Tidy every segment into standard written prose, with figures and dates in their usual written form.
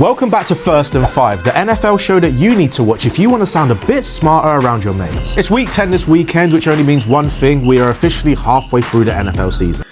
Welcome back to First and 5, the NFL show that you need to watch if you want to sound a bit smarter around your mates. It's week 10 this weekend, which only means one thing: we are officially halfway through the NFL season.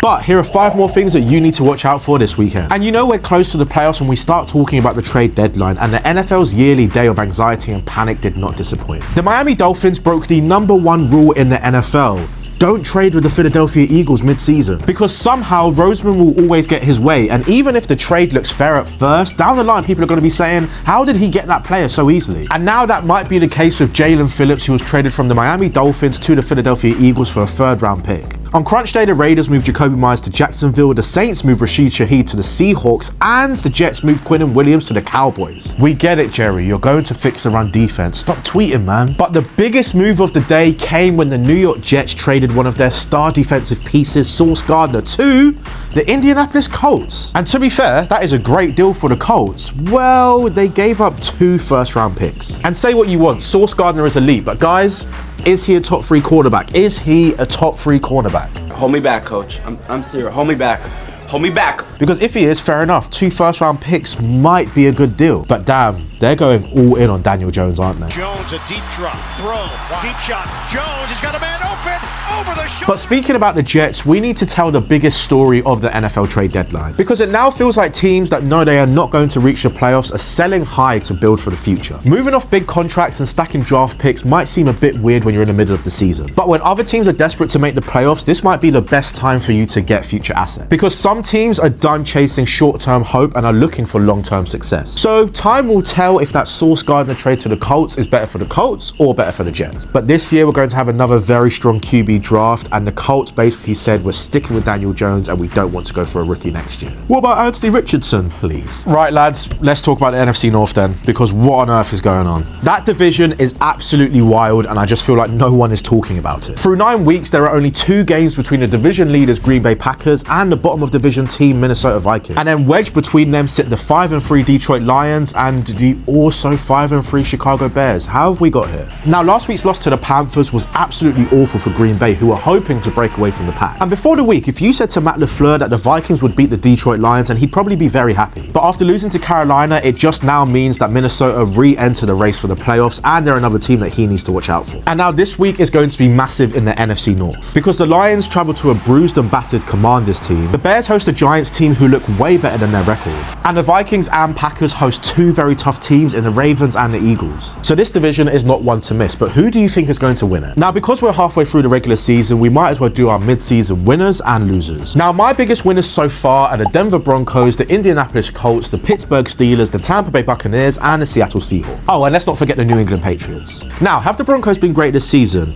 But here are 5 more things that you need to watch out for this weekend. And you know we're close to the playoffs when we start talking about the trade deadline, and the NFL's yearly day of anxiety and panic did not disappoint. The Miami Dolphins broke the #1 rule in the NFL. Don't trade with the Philadelphia Eagles mid-season, because somehow Roseman will always get his way, and even if the trade looks fair at first, down the line people are going to be saying, how did he get that player so easily? And now that might be the case with Jalen Phillips, who was traded from the Miami Dolphins to the Philadelphia Eagles for a 3rd-round pick. On crunch day, the Raiders moved Jacoby Myers to Jacksonville, the Saints moved Rashid Shaheed to the Seahawks, and the Jets moved Quinnen Williams to the Cowboys. We get it, Jerry, you're going to fix the run defense. Stop tweeting, man. But the biggest move of the day came when the New York Jets traded one of their star defensive pieces, Sauce Gardner, to the Indianapolis Colts. And to be fair, that is a great deal for the Colts. Well, they gave up 2 first-round picks. And say what you want, Sauce Gardner is elite, but guys, is he a top 3 quarterback? Is he a top 3 cornerback? Hold me back, coach. I'm serious. Hold me back. Hold me back. Because if he is, fair enough, 2 first-round picks might be a good deal. But damn, they're going all in on Daniel Jones, aren't they? Jones, a deep drop, throw, deep shot. Jones has got a man open, over the shoulder. But speaking about the Jets, we need to tell the biggest story of the NFL trade deadline. Because it now feels like teams that know they are not going to reach the playoffs are selling high to build for the future. Moving off big contracts and stacking draft picks might seem a bit weird when you're in the middle of the season. But when other teams are desperate to make the playoffs, this might be the best time for you to get future assets. Because some teams are done chasing short-term hope and are looking for long-term success. So time will tell if that Sauce Gardner trade to the Colts is better for the Colts or better for the Jets. But this year we're going to have another very strong QB draft, and the Colts basically said we're sticking with Daniel Jones and we don't want to go for a rookie next year. What about Anthony Richardson, please? Right, lads, let's talk about the NFC North then, because what on earth is going on? That division is absolutely wild, and I just feel like no one is talking about it. Through 9 weeks, there are only 2 games between the division leaders Green Bay Packers and the bottom of division team Minnesota Vikings. And then wedged between them sit the 5-3 Detroit Lions and the also 5-3 Chicago Bears. How have we got here? Now, last week's loss to the Panthers was absolutely awful for Green Bay, who were hoping to break away from the pack. And before the week, if you said to Matt LaFleur that the Vikings would beat the Detroit Lions, then he'd probably be very happy. But after losing to Carolina, it just now means that Minnesota re-enter the race for the playoffs, and they're another team that he needs to watch out for. And now this week is going to be massive in the NFC North, because the Lions travel to a bruised and battered Commanders team. The Bears host a Giants team who look way better than their record. And the Vikings and Packers host 2 very tough teams in the Ravens and the Eagles. So this division is not one to miss, but who do you think is going to win it? Now, because we're halfway through the regular season, we might as well do our mid-season winners and losers. Now, my biggest winners so far are the Denver Broncos, the Indianapolis Colts, the Pittsburgh Steelers, the Tampa Bay Buccaneers, and the Seattle Seahawks. Oh, and let's not forget the New England Patriots. Now, have the Broncos been great this season?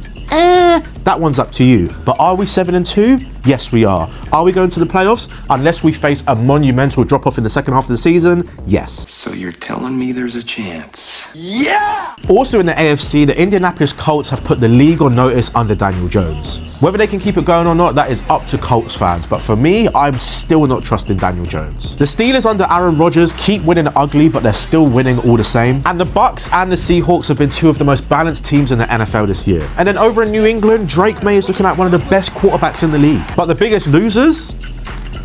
That one's up to you. But are we 7-2? Yes, we are. Are we going to the playoffs? Unless we face a monumental drop-off in the second half of the season? Yes. So you're telling me there's a chance? Yeah! Also in the AFC, the Indianapolis Colts have put the league on notice under Daniel Jones. Whether they can keep it going or not, that is up to Colts fans. But for me, I'm still not trusting Daniel Jones. The Steelers under Aaron Rodgers keep winning ugly, but they're still winning all the same. And the Bucks and the Seahawks have been 2 of the most balanced teams in the NFL this year. And then over in New England, Drake May is looking like one of the best quarterbacks in the league. But the biggest losers?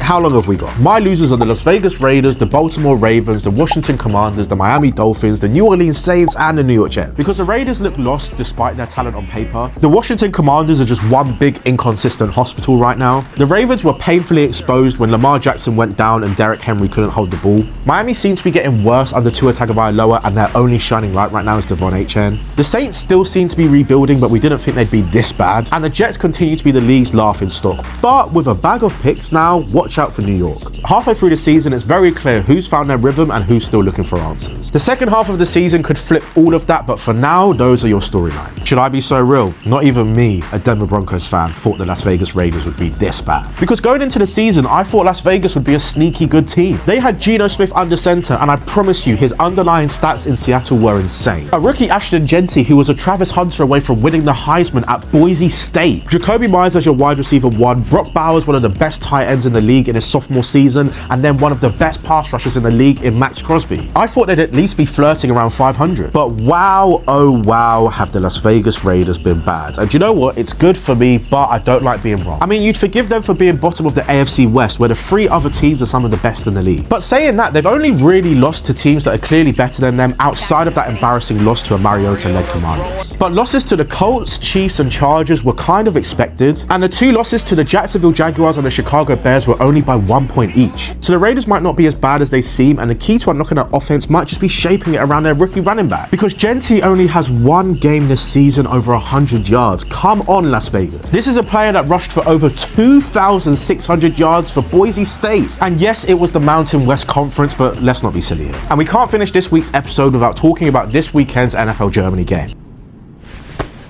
How long have we got? My losers are the Las Vegas Raiders, the Baltimore Ravens, the Washington Commanders, the Miami Dolphins, the New Orleans Saints, and the New York Jets. Because the Raiders look lost despite their talent on paper. The Washington Commanders are just one big inconsistent hospital right now. The Ravens were painfully exposed when Lamar Jackson went down and Derrick Henry couldn't hold the ball. Miami seems to be getting worse under Tua Tagovailoa, and their only shining light right now is Devon Achane. The Saints still seem to be rebuilding, but we didn't think they'd be this bad. And the Jets continue to be the league's laughing stock. But with a bag of picks now, watch out for New York. Halfway through the season, it's very clear who's found their rhythm and who's still looking for answers. The second half of the season could flip all of that, but for now, those are your storylines. Should I be so real? Not even me, a Denver Broncos fan, thought the Las Vegas Raiders would be this bad. Because going into the season, I thought Las Vegas would be a sneaky good team. They had Geno Smith under center, and I promise you, his underlying stats in Seattle were insane. A rookie Ashton Jeanty, who was a Travis Hunter away from winning the Heisman at Boise State. Jacoby Myers as your wide receiver 1, Brock Bowers, one of the best tight ends in the league, league in his sophomore season, and then one of the best pass rushers in the league in Max Crosby. I thought they'd at least be flirting around 500. But wow, oh wow, have the Las Vegas Raiders been bad. And you know what? It's good for me, but I don't like being wrong. I mean, you'd forgive them for being bottom of the AFC West, where the 3 other teams are some of the best in the league. But saying that, they've only really lost to teams that are clearly better than them outside of that embarrassing loss to a Mariota-led Commanders. But losses to the Colts, Chiefs, and Chargers were kind of expected, and the 2 losses to the Jacksonville Jaguars and the Chicago Bears were only by 1 point each. So the Raiders might not be as bad as they seem, and the key to unlocking that offense might just be shaping it around their rookie running back. Because Gentry only has 1 game this season over 100 yards. Come on, Las Vegas. This is a player that rushed for over 2,600 yards for Boise State. And yes, it was the Mountain West Conference, but let's not be silly here. And we can't finish this week's episode without talking about this weekend's NFL Germany game.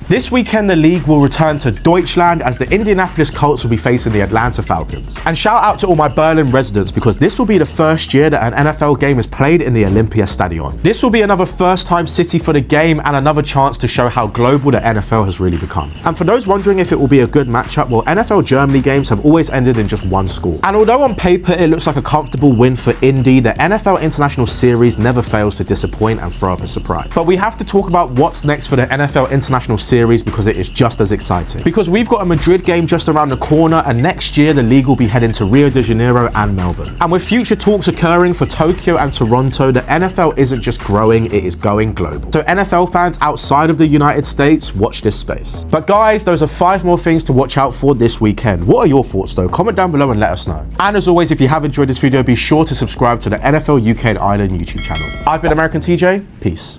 This weekend, the league will return to Deutschland as the Indianapolis Colts will be facing the Atlanta Falcons. And shout out to all my Berlin residents, because this will be the first year that an NFL game is played in the Olympia Stadion. This will be another first-time city for the game and another chance to show how global the NFL has really become. And for those wondering if it will be a good matchup, well, NFL Germany games have always ended in just 1 score. And although on paper it looks like a comfortable win for Indy, the NFL International Series never fails to disappoint and throw up a surprise. But we have to talk about what's next for the NFL International Series, because it is just as exciting. Because we've got a Madrid game just around the corner, and next year the league will be heading to Rio de Janeiro and Melbourne. And with future talks occurring for Tokyo and Toronto, the NFL isn't just growing, it is going global. So NFL fans outside of the United States, watch this space. But guys, those are 5 more things to watch out for this weekend. What are your thoughts though? Comment down below and let us know. And as always, if you have enjoyed this video, be sure to subscribe to the NFL UK and Ireland YouTube channel. I've been American TJ, peace.